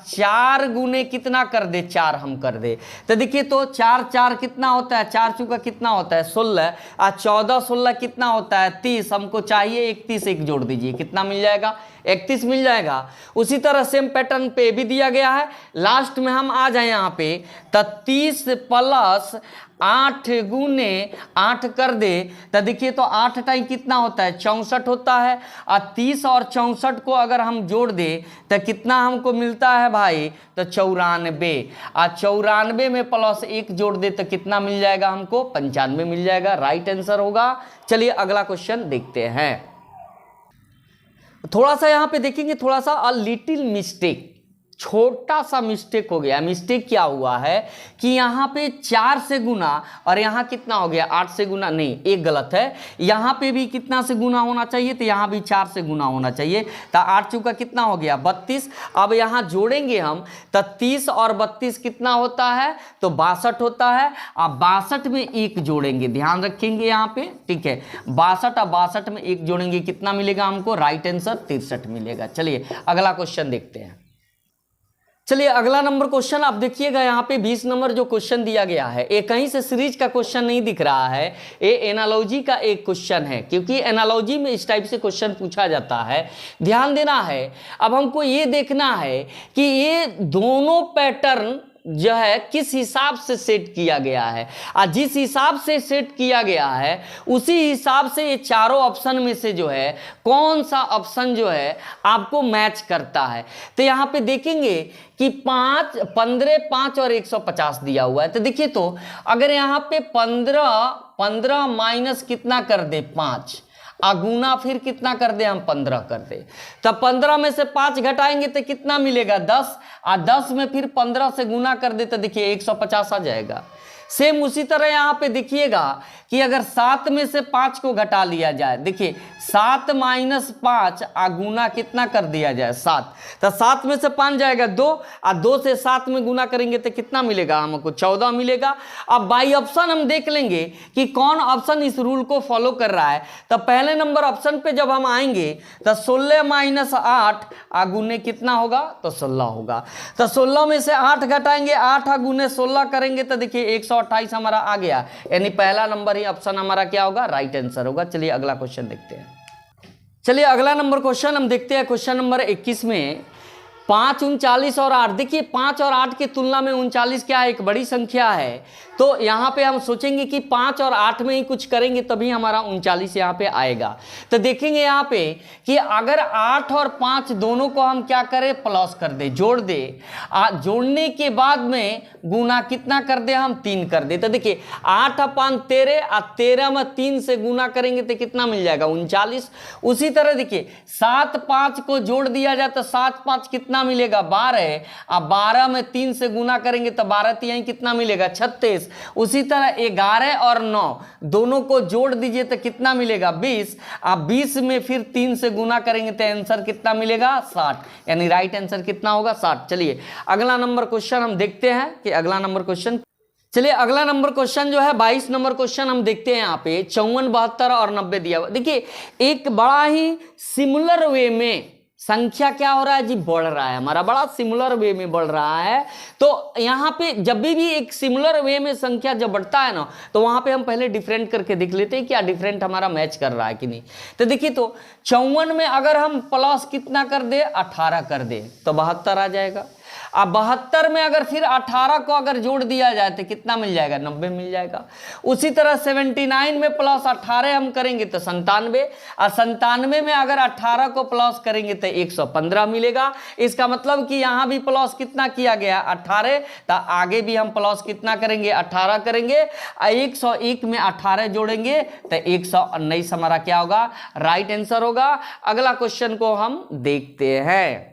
Speaker 1: 4 गुने कितना कर दे, 4 हम कर दे तो देखिए तो 4 4 कितना होता है, 4 चूका कितना होता है 16, और 14 16 कितना होता है 30। हमको चाहिए 31, एक जोड़ दीजिए कितना मिल जाएगा, 31 मिल जाएगा। उसी तरह सेम पैटर्न पे भी दिया गया है। लास्ट में हम आ जाए यहाँ पे, तो 30 प्लस 8 गुने 8 कर दे, तो देखिए तो 8 टाइम कितना होता है, 64 होता है। और 30 और 64 को अगर हम जोड़ दे तो कितना हमको मिलता है भाई, तो 94। और 94 में प्लस 1 जोड़ दे तो कितना मिल जाएगा हमको, 95 मिल जाएगा। राइट आंसर होगा। चलिए अगला क्वेश्चन देखते हैं। थोड़ा सा यहाँ पे देखेंगे, थोड़ा सा अ लिटिल मिस्टेक, छोटा सा मिस्टेक हो गया। मिस्टेक क्या हुआ है कि यहाँ पे 4 से गुना और यहाँ कितना हो गया, 8 से गुना, नहीं एक गलत है। यहाँ पे भी कितना से गुना होना चाहिए, तो यहाँ भी 4 से गुना होना चाहिए। तो 8 चौका कितना हो गया, 32। अब यहाँ जोड़ेंगे हम तो 30 और 32 कितना होता है, तो 62 होता है। अब 62 में 1 जोड़ेंगे, ध्यान रखेंगे यहाँ पे, ठीक है। 62 और 62 में 1 जोड़ेंगे, कितना मिलेगा हमको, राइट आंसर 63 मिलेगा। चलिए अगला क्वेश्चन देखते हैं। चलिए अगला नंबर क्वेश्चन आप देखिएगा, यहाँ पे 20 नंबर जो क्वेश्चन दिया गया है, ये कहीं से सीरीज का क्वेश्चन नहीं दिख रहा है, ये एनालॉजी का एक क्वेश्चन है, क्योंकि एनालॉजी में इस टाइप से क्वेश्चन पूछा जाता है। ध्यान देना है। अब हमको ये देखना है कि ये दोनों पैटर्न जो है किस हिसाब से सेट किया गया है, और जिस हिसाब से सेट किया गया है उसी हिसाब से ये चारों ऑप्शन में से जो है कौन सा ऑप्शन जो है आपको मैच करता है। तो यहाँ पे देखेंगे कि 5, 15, 5 और 150 दिया हुआ है। तो देखिए तो अगर यहाँ पे 15 माइनस कितना कर दे, 5, अगुना फिर कितना कर दे हम, 15 कर दे, तो 15 में से 5 घटाएंगे तो कितना मिलेगा, 10। और 10 में फिर 15 से गुना कर दे तो देखिए 150 आ जाएगा। सेम उसी तरह यहाँ पे देखिएगा कि अगर 7 में से 5 को घटा लिया जाए, देखिए 7 माइनस 5 गुना कितना कर दिया जाए, 7, तो 7 में से 5 जाएगा 2, और 2 से 7 में गुना करेंगे तो कितना मिलेगा हमको, 14 मिलेगा। अब बाई ऑप्शन हम देख लेंगे कि कौन ऑप्शन इस रूल को फॉलो कर रहा है। तो पहले नंबर ऑप्शन पे जब हम आएंगे तो 16 माइनस 8 गुने कितना होगा, तो 16 होगा। तो 16 में से 8 घटाएंगे, 8 गुने 16 करेंगे तो देखिए 128 हमारा आ गया, यानी पहला नंबर ही ऑप्शन हमारा क्या होगा, राइट आंसर होगा। चलिए अगला क्वेश्चन देखते हैं। चलिए अगला नंबर क्वेश्चन हम देखते हैं। क्वेश्चन नंबर 21 में 5, 39 और 8, देखिए 5 और 8 की तुलना में 39 क्या है, एक बड़ी संख्या है। तो यहाँ पे हम सोचेंगे कि 5 और 8 में ही कुछ करेंगे तभी हमारा 39 यहाँ पे आएगा। तो देखेंगे यहाँ पे कि अगर 8 और 5 दोनों को हम क्या करें, प्लस कर दे, जोड़ दे, जोड़ने के बाद में गुना कितना कर दे, हम 3 कर दे। तो देखिए 8 और 5 13, और 13 में 3 से गुना करेंगे तो कितना मिल जाएगा, 39। उसी तरह देखिए 7, 5 को जोड़ दिया जाए तो 7, 5 कितना मिलेगा, 12, और 12 में 3 से गुना करेंगे तो 12 3 कितना मिलेगा, 36। उसी तरह 11 और 9 दोनों को जोड़ दीजिए तो कितना मिलेगा, 20, और 20 में फिर 3 से गुना करेंगे तो आंसर कितना मिलेगा, 60, यानी राइट आंसर कितना होगा, 60। चलिए अगला नंबर क्वेश्चन हम देखते हैं कि अगला नंबर क्वेश्चन, चलिए अगला नंबर क्वेश्चन जो है 22 नंबर क्वेश्चन हम देखते हैं। यहाँ पे 54, 72 और 90 दिया हुआ। देखिए एक बड़ा ही सिमिलर वे में संख्या क्या हो रहा है जी, बढ़ रहा है, हमारा बड़ा सिमिलर वे में बढ़ रहा है। तो यहाँ पे जब भी एक सिमिलर वे में संख्या जब बढ़ता है ना, तो वहाँ पे हम पहले डिफरेंट करके देख लेते हैं क्या डिफरेंट हमारा मैच कर रहा है कि नहीं। तो देखिए तो 54 में अगर हम प्लस कितना कर दे, 18 कर दे तो 72 आ जाएगा। अब 72 में अगर फिर 18 को अगर जोड़ दिया जाए तो कितना मिल जाएगा, 90 मिल जाएगा। उसी तरह 79 में प्लस 18 हम करेंगे तो 97, और 97 में अगर 18 को प्लस करेंगे तो 115 मिलेगा। इसका मतलब कि यहाँ भी प्लस कितना किया गया, 18, तो आगे भी हम प्लस कितना करेंगे, 18 करेंगे। 101 में 18 जोड़ेंगे तो 119 हमारा क्या होगा, राइट आंसर होगा। अगला क्वेश्चन को हम देखते हैं।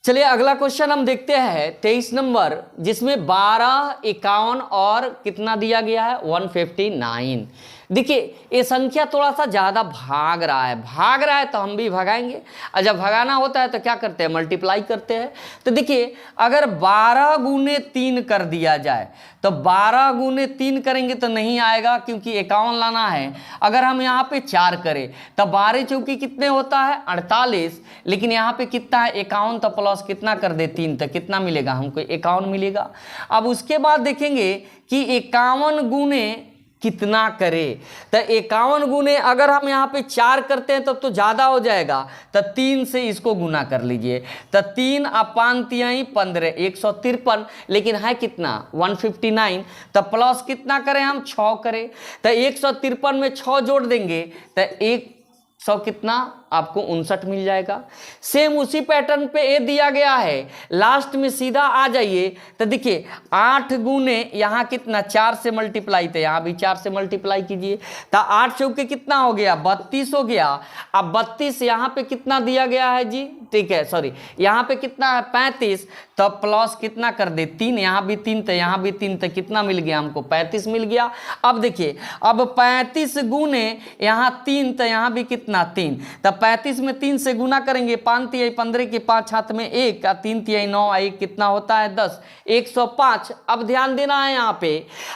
Speaker 1: चलिए अगला क्वेश्चन हम देखते हैं 23 नंबर, जिसमें 12, 51 और कितना दिया गया है, 159। देखिए ये संख्या थोड़ा सा ज़्यादा भाग रहा है तो हम भी भगाएंगे, और जब भगाना होता है तो क्या करते हैं, मल्टीप्लाई करते हैं। तो देखिए अगर 12 गुने 3 कर दिया जाए तो 12 गुने 3 करेंगे तो नहीं आएगा, क्योंकि 51 लाना है। अगर हम यहाँ पे 4 करें तो 12 चौकी कितने होता है, 48, लेकिन यहाँ पे कितना है, 51, तो प्लस कितना कर दे, 3, तो कितना मिलेगा हमको, 51 मिलेगा। अब उसके बाद देखेंगे कि 51 गुने कितना करे। तो 51 गुने अगर हम यहाँ पे 4 करते हैं तब तो ज़्यादा हो जाएगा, तो 3 से इसको गुना कर लीजिए। तो 3 अपान 3 15 153, लेकिन है कितना 159। तो प्लस कितना करें हम 6 करें। तो 153 में 6 जोड़ देंगे तो 100 कितना आपको 59 मिल जाएगा। सेम उसी पैटर्न पे ए दिया गया है, लास्ट में सीधा आ जाइए। तो देखिए 8 गुने यहाँ कितना 4 से मल्टीप्लाई, तो यहाँ भी 4 से मल्टीप्लाई कीजिए। तो 8 चौके कितना हो गया 32 हो गया। अब 32 यहाँ पे कितना दिया गया है जी, ठीक है सॉरी यहाँ पे कितना है 35, तो प्लस कितना कर दे 3, यहाँ भी 3 तो यहाँ भी 3, तो कितना मिल गया हमको 35 मिल गया। अब देखिए अब 35 गुने यहाँ 3, तो यहाँ भी कितना 3, तब 35 में 3 से गुना करेंगे, 5 तिहाई 15 के 5 हाथ में 1, 3 तिहाई 9, 1 कितना होता है 10, 105। अब ध्यान देना है यहाँ पे,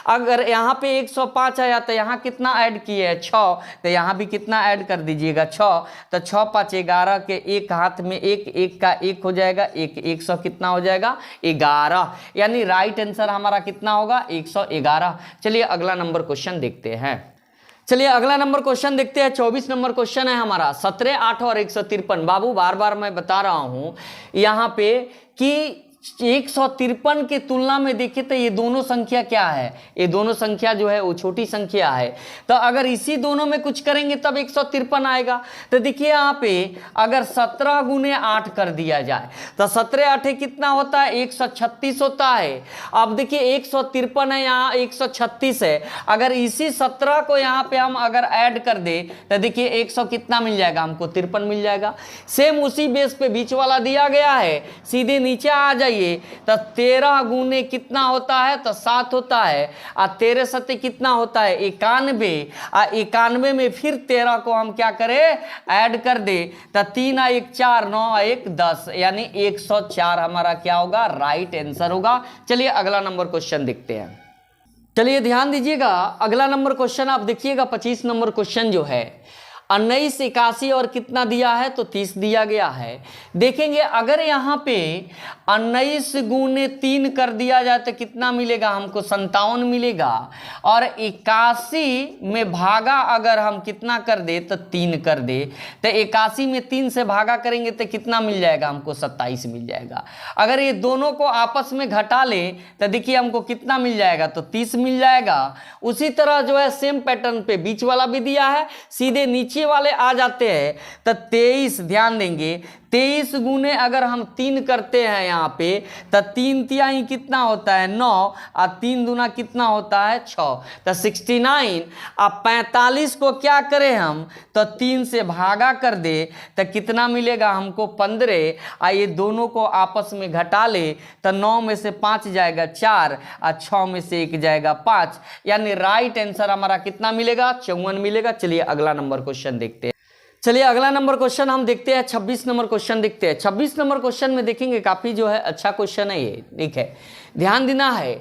Speaker 1: अगर यहाँ पे 105 आया तो यहाँ कितना ऐड किए है 6, तो यहाँ भी कितना ऐड कर दीजिएगा 6, तो 6 5 11 के 1 हाथ में 1, 1 का 1 हो जाएगा 1, 100 कितना हो जाएगा 11, यानी राइट आंसर हमारा कितना होगा 111। चलिए अगला नंबर क्वेश्चन देखते हैं। चलिए अगला नंबर क्वेश्चन देखते हैं। 24 नंबर क्वेश्चन है हमारा 17, 8 और 153। बाबू बार बार मैं बता रहा हूं यहाँ पे कि 153 की तुलना में देखिए तो ये दोनों संख्या क्या है, ये दोनों संख्या जो है वो छोटी संख्या है। तो अगर इसी दोनों में कुछ करेंगे तब 153 आएगा। तो देखिए यहाँ पे अगर 17 गुने 8 कर दिया जाए तो 17 8 कितना होता है 136 होता है। अब देखिए 153 है, यहाँ 136 है, अगर इसी 17 को यहाँ पे हम अगर ऐड कर दे तो देखिए 100 कितना मिल जाएगा हमको 53 मिल जाएगा। सेम उसी बेस पे बीच वाला दिया गया है, सीधे नीचे आ जाइए। तो 13 गुने कितना होता है तो 7 होता है, और 13 सत्ते कितना होता है 91, और 91 में फिर 13 को हम क्या करें ऐड कर दे, तो 3 1 4 9 1 10, यानी 104 हमारा क्या होगा राइट आंसर होगा। चलिए अगला नंबर क्वेश्चन देखते हैं। चलिए ध्यान दीजिएगा, अगला नंबर क्वेश्चन आप देखिएगा 25 नंबर क्वेश्चन जो है 19 81 और कितना दिया है तो 30 दिया गया है। देखेंगे अगर यहाँ पे 19 गुने 3 कर दिया जाए तो कितना मिलेगा हमको 57 मिलेगा, और 81 में भागा अगर हम कितना कर दे तो 3 कर दे, तो 81 में 3 से भागा करेंगे तो कितना मिल जाएगा हमको 27 मिल जाएगा। अगर ये दोनों को आपस में घटा ले तो देखिए हमको कितना मिल जाएगा तो 30 मिल जाएगा। उसी तरह जो है सेम पैटर्न पे बीच वाला भी दिया है, सीधे नीचे वाले आ जाते हैं तो 23। ध्यान देंगे 23 गुने अगर हम 3 करते हैं यहाँ पे तो 3 तिहाई कितना होता है 9, और 3 दूना कितना होता है 6, तो 69। अब 45 को क्या करें हम तो 3 से भागा कर दे तो कितना मिलेगा हमको 15, और ये दोनों को आपस में घटा ले तो 9 में से 5 जाएगा 4, और 6 में से 1 जाएगा 5, यानी राइट आंसर हमारा कितना मिलेगा 54 मिलेगा। चलिए अगला नंबर क्वेश्चन देखते हैं। चलिए अगला नंबर क्वेश्चन हम देखते हैं 26 नंबर क्वेश्चन देखते हैं। 26 नंबर क्वेश्चन में देखेंगे काफी जो है अच्छा क्वेश्चन है ये, ठीक है ध्यान देना है।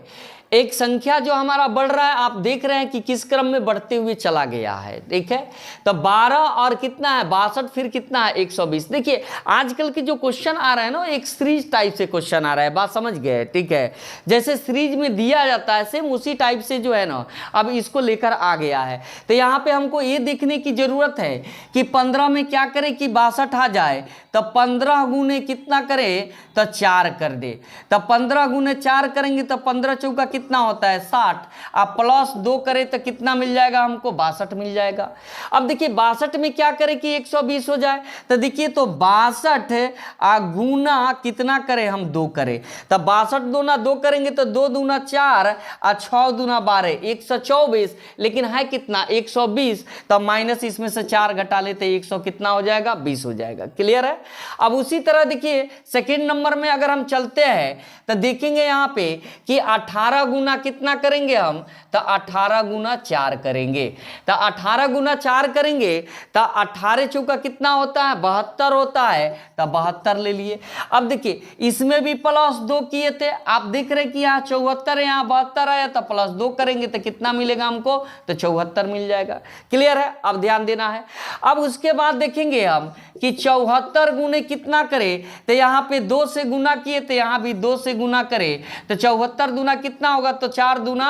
Speaker 1: एक संख्या जो हमारा बढ़ रहा है, आप देख रहे हैं कि किस क्रम में बढ़ते हुए चला गया है, ठीक है। तो 12 और कितना है 62, फिर कितना है 120। देखिए आजकल के जो क्वेश्चन आ रहा है ना एक सीरीज टाइप से क्वेश्चन आ रहा है, बात समझ गए, ठीक है। जैसे सीरीज में दिया जाता है सेम उसी टाइप से जो है ना अब इसको लेकर आ गया है। तो यहाँ पे हमको ये देखने की जरूरत है कि 15 में क्या करें कि 62 आ जाए, तो 15 गुने कितना करें तो 4 कर दे। तो 15 गुने 4 करेंगे तो 15 चौका कितना होता है 60, आप प्लस 2 करें तो कितना मिल जाएगा हमको 62 मिल जाएगा। अब देखिए 62 में क्या करें कि 120 हो जाए, तो देखिए तो 62 गुना कितना करें हम 2 करें, तो 62 दूना 2 करेंगे तो 2 दूना 4 और 6 दूना 12 124, लेकिन है कितना 120, तो माइनस इसमें से 4 घटा लेते 100 कितना हो जाएगा 20 हो जाएगा। क्लियर है। अब उसी तरह देखिए सेकेंड नंबर में अगर हम चलते हैं तो देखेंगे यहाँ पे कि 18 गुना कितना करेंगे हम, तो 18 गुना 4 करेंगे, तो 18 गुना 4 करेंगे तो 18 चौका कितना होता है 72 होता है, तो 72 ले लिए। अब देखिए इसमें भी प्लस 2 किए थे, आप देख रहे कि यहाँ 74 है यहाँ 72 आया, तो प्लस 2 करेंगे तो कितना मिलेगा हमको तो 74 मिल जाएगा। क्लियर है। अब ध्यान देना है। अब उसके बाद देखेंगे हम कि 74 गुने कितना करें, तो यहाँ पे 2 से गुना किए तो यहाँ भी 2 से गुना करें, तो 74 दूना कितना होगा होगा तो 4 दूना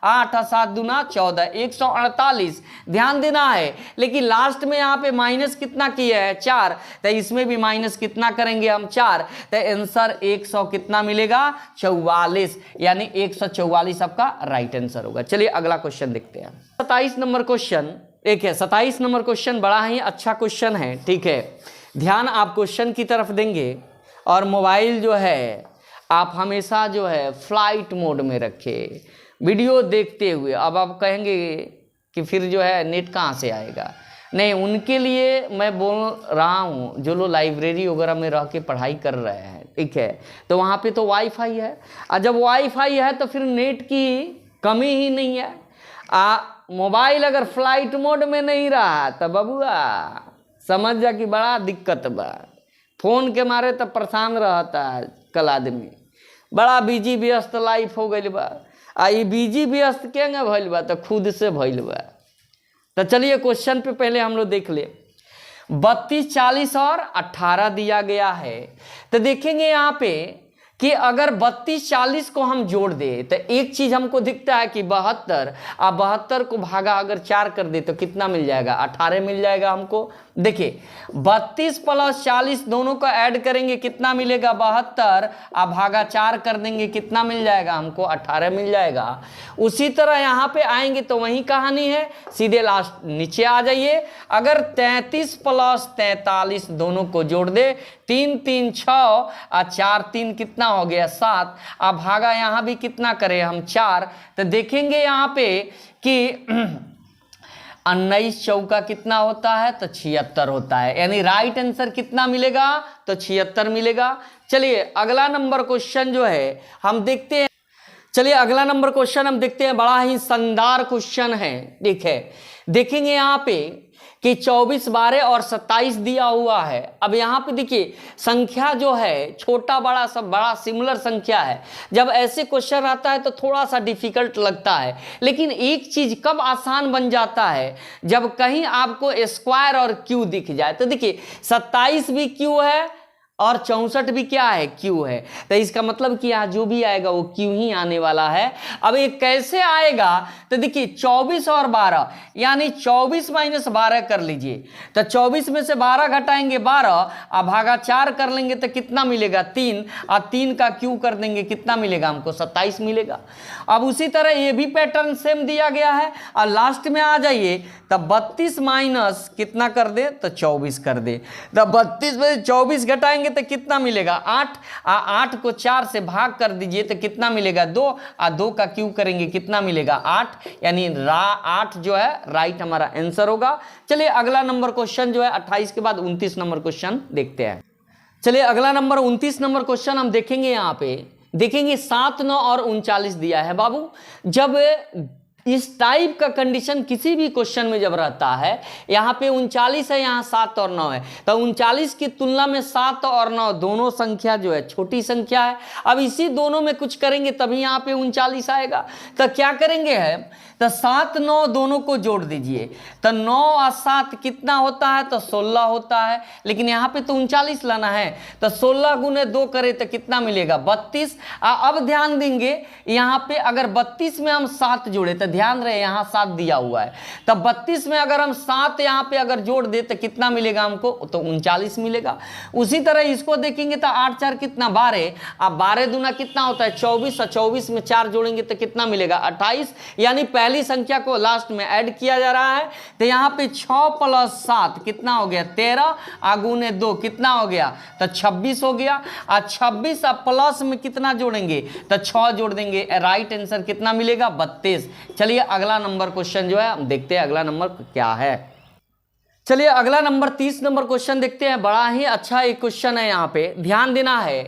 Speaker 1: 8 और 7 दूना 14, 148 ध्यान देना है। लेकिन लास्ट में यहाँ पे माइनस कितना किया है 4, तो इसमें भी माइनस कितना करेंगे हम 4, तो आंसर 100 कितना मिलेगा 44, यानी 144 आपका राइट आंसर होगा। चलिए अगला क्वेश्चन देखते हैं। 27 नंबर क्वेश्चन एक है। 27 नंबर क्वेश्चन बड़ा ही अच्छा क्वेश्चन है, ठीक है। ध्यान आप क्वेश्चन की तरफ देंगे और मोबाइल जो है आप हमेशा जो है फ्लाइट मोड में रखें, वीडियो देखते हुए। अब आप कहेंगे कि फिर जो है नेट कहाँ से आएगा, नहीं, उनके लिए मैं बोल रहा हूँ जो लोग लाइब्रेरी वगैरह में रह के पढ़ाई कर रहे हैं, ठीक है, तो वहाँ पे तो वाईफाई है, और जब वाईफाई है तो फिर नेट की कमी ही नहीं है। मोबाइल अगर फ्लाइट मोड में नहीं रहा तो बबुआ समझ जा कि बड़ा दिक्कत बा। फोन के मारे तो परेशान रहता है कल आदमी, बड़ा बिजी व्यस्त लाइफ हो गई बा। ये बिजी व्यस्त केंगे भइल बा, तो खुद से भइल बा। तो चलिए क्वेश्चन पे पहले हम लोग देख ले। 32, 40 और 18 दिया गया है। तो देखेंगे यहाँ पे कि अगर 32, 40 को हम जोड़ दे तो एक चीज हमको दिखता है कि 72, और 72 को भागा अगर 4 कर दे तो कितना मिल जाएगा 18 मिल जाएगा हमको। देखिए 32 प्लस 40 दोनों को ऐड करेंगे कितना मिलेगा 72, और भागा 4 कर देंगे कितना मिल जाएगा हमको 18 मिल जाएगा। उसी तरह यहाँ पे आएंगे तो वही कहानी है, सीधे लास्ट नीचे आ जाइए। अगर 33 प्लस 43 दोनों को जोड़ दे, 3 3 6 और 4 3 कितना हो गया 7, अब भागा यहाँ भी कितना करें हम 4, तो देखेंगे यहाँ पे कि 19 चौका कितना होता है तो 76 होता है, यानी राइट आंसर कितना मिलेगा तो 76 मिलेगा। चलिए अगला नंबर क्वेश्चन जो है हम देखते हैं। चलिए अगला नंबर क्वेश्चन हम देखते हैं, बड़ा ही शानदार क्वेश्चन है, ठीक है। देखेंगे यहाँ पे कि 24, 12 और 27 दिया हुआ है। अब यहाँ पे देखिए संख्या जो है छोटा बड़ा सब बड़ा सिमिलर संख्या है। जब ऐसे क्वेश्चन आता है तो थोड़ा सा डिफिकल्ट लगता है, लेकिन एक चीज कब आसान बन जाता है, जब कहीं आपको स्क्वायर और क्यू दिख जाए। तो देखिए 27 भी क्यू है और 64 भी क्या है क्यू है, तो इसका मतलब कि यहाँ जो भी आएगा वो क्यू ही आने वाला है। अब ये कैसे आएगा, तो देखिए 24 और 12, यानी 24 माइनस 12 कर लीजिए, तो 24 में से 12 घटाएंगे 12, और भागा 4 कर लेंगे तो कितना मिलेगा 3, और 3 का क्यू कर देंगे कितना मिलेगा हमको 27 मिलेगा। अब उसी तरह ये भी पैटर्न सेम दिया गया है, और लास्ट में आ जाइए तब 32 माइनस कितना कर दे तो 24 कर दे, तब 32 में 24 घटाएंगे तो कितना मिलेगा 8, 8 को 4 से भाग कर दीजिए तो कितना मिलेगा 2, और 2 का क्यू करेंगे कितना मिलेगा 8, यानी 8 जो है राइट हमारा आंसर होगा। चलिए अगला नंबर क्वेश्चन जो है 28 के बाद 29 नंबर क्वेश्चन देखते हैं। चलिए अगला नंबर 29 नंबर क्वेश्चन हम देखेंगे। यहाँ पे देखेंगे 7, 9 और 39 दिया है। बाबू जब इस टाइप का कंडीशन किसी भी क्वेश्चन में जब रहता है, यहाँ पे 39 है, यहाँ 7 और 9 है, तो 39 की तुलना में 7 और 9 दोनों संख्या जो है छोटी संख्या है। अब इसी दोनों में कुछ करेंगे तभी यहाँ पे 39 आएगा। तो क्या करेंगे है, तो 7, 9 दोनों को जोड़ दीजिए, तो 9 और 7 कितना होता है तो 16 होता है, लेकिन यहाँ पे तो 39 लाना है, तो 16 गुने 2 करें तो कितना मिलेगा 32। अब ध्यान देंगे यहाँ पे अगर 32 में हम 7 जोड़े, तो ध्यान रहे यहाँ 7 दिया हुआ है, तब 32 में अगर हम 7 यहाँ पे अगर जोड़ दे तो कितना मिलेगा हमको तो 39 मिलेगा। उसी तरह इसको देखेंगे तो 8 4 कितना 12, अब 12 दूना कितना होता है 24, और 24 में 4 जोड़ेंगे तो कितना मिलेगा 28, यानी पहली संख्या को लास्ट में ऐड किया जा रहा है। तो यहाँ पे 6 प्लस 7 कितना हो गया 13, आगुने 2 कितना हो गया तो 26 हो गया, और 26 प्लस में कितना जोड़ेंगे तो 6 जोड़ देंगे, राइट आंसर कितना मिलेगा 32। चलिए अगला नंबर क्वेश्चन जो है हम देखते हैं अगला नंबर क्या है। चलिए अगला नंबर 30 नंबर क्वेश्चन देखते हैं। बड़ा ही अच्छा एक क्वेश्चन है, यहाँ पे ध्यान देना है।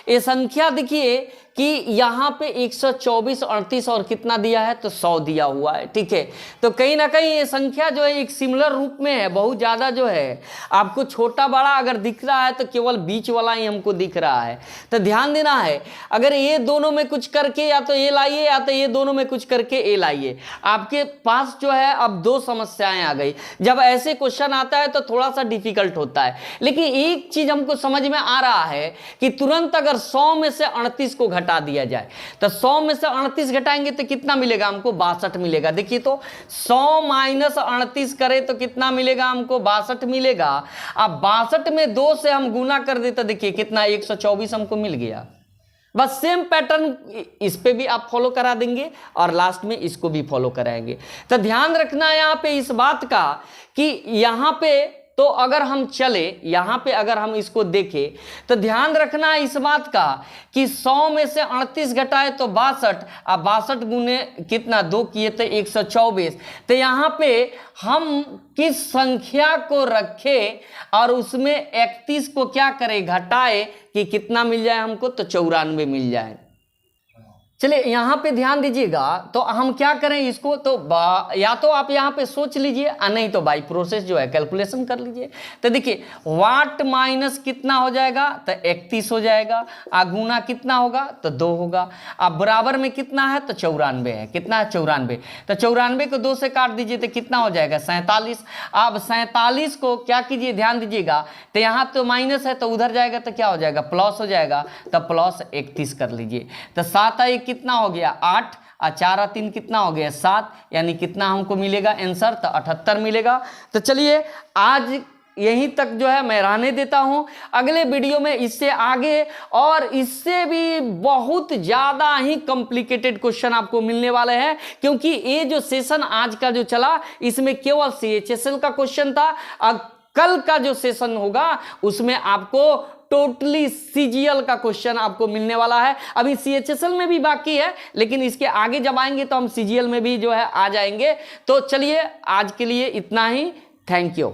Speaker 1: ये संख्या देखिए कि यहाँ पे 124, 38 और कितना दिया है तो 100 दिया हुआ है, ठीक है। तो कहीं ना कहीं ये संख्या जो है एक सिमिलर रूप में है, बहुत ज़्यादा जो है आपको छोटा बड़ा अगर दिख रहा है तो केवल बीच वाला ही हमको दिख रहा है। तो ध्यान देना है, अगर ये दोनों में कुछ करके या तो ये लाइए या तो ये दोनों में कुछ करके ये लाइए, आपके पास जो है अब 2 समस्याएं आ गई। जब ऐसे क्वेश्चन आता है तो थोड़ा सा डिफिकल्ट होता है, लेकिन एक चीज हमको समझ में आ रहा है कि तुरंत अगर 100 में से 38 को घटा दिया जाए। तो 100 में से 38 घटाएंगे तो कितना मिलेगा हमको? 62 मिलेगा। देखिए तो 100 माइनस 38 करें तो कितना मिलेगा हमको? 62 मिलेगा। अब 62 में 2 से हम गुना कर देते, देखिए कितना 124 हमको मिल गया। बस सेम पैटर्न इस पे भी आप फॉलो करा देंगे और लास्ट में इसको भी फॉलो कराएंगे। तो ध्यान रखना है यहाँ पे इस बात का कि यहाँ पे तो अगर हम चले, यहाँ पे अगर हम इसको देखें तो ध्यान रखना है इस बात का कि 100 में से 38 घटाए तो 62, अब 62 गुने कितना 2 किए तो 124। तो यहाँ पे हम किस संख्या को रखें और उसमें 31 को क्या करें? घटाए कि कितना मिल जाए हमको? तो 94 मिल जाए। चलिए यहाँ पे ध्यान दीजिएगा, तो हम क्या करें इसको? तो या तो आप यहाँ पे सोच लीजिए और नहीं तो बाई प्रोसेस जो है कैलकुलेशन कर लीजिए। तो देखिए वाट माइनस कितना हो जाएगा? तो 31 हो जाएगा। आ गुना कितना होगा? तो 2 होगा। अब बराबर में कितना है? तो 94 है। कितना है? 94। तो 94 को 2 से काट दीजिए तो कितना हो जाएगा? 47। अब 47 को क्या कीजिए? ध्यान दीजिएगा, तो यहाँ तो माइनस है तो उधर जाएगा तो क्या हो जाएगा? प्लस हो जाएगा। तो प्लस 31 कर लीजिए। तो 7 कितना हो गया? 8 और 4 और 3 कितना हो गया? 7, यानी कितना हमको मिलेगा आंसर? तो 78 मिलेगा। तो चलिए आज यहीं तक जो है मैं रहने देता हूं। अगले वीडियो में इससे आगे और इससे भी बहुत ज़्यादा ही कॉम्प्लिकेटेड क्वेश्चन आपको मिलने वाले हैं, क्योंकि ये जो सेशन आज का जो चला इसमें केवल CHSL का क्वेश्चन था। और कल का जो सेशन होगा उसमें आपको टोटली CGL का क्वेश्चन आपको मिलने वाला है। अभी CHSL में भी बाकी है, लेकिन इसके आगे जब आएंगे तो हम CGL में भी जो है आ जाएंगे। तो चलिए आज के लिए इतना ही। Thank you.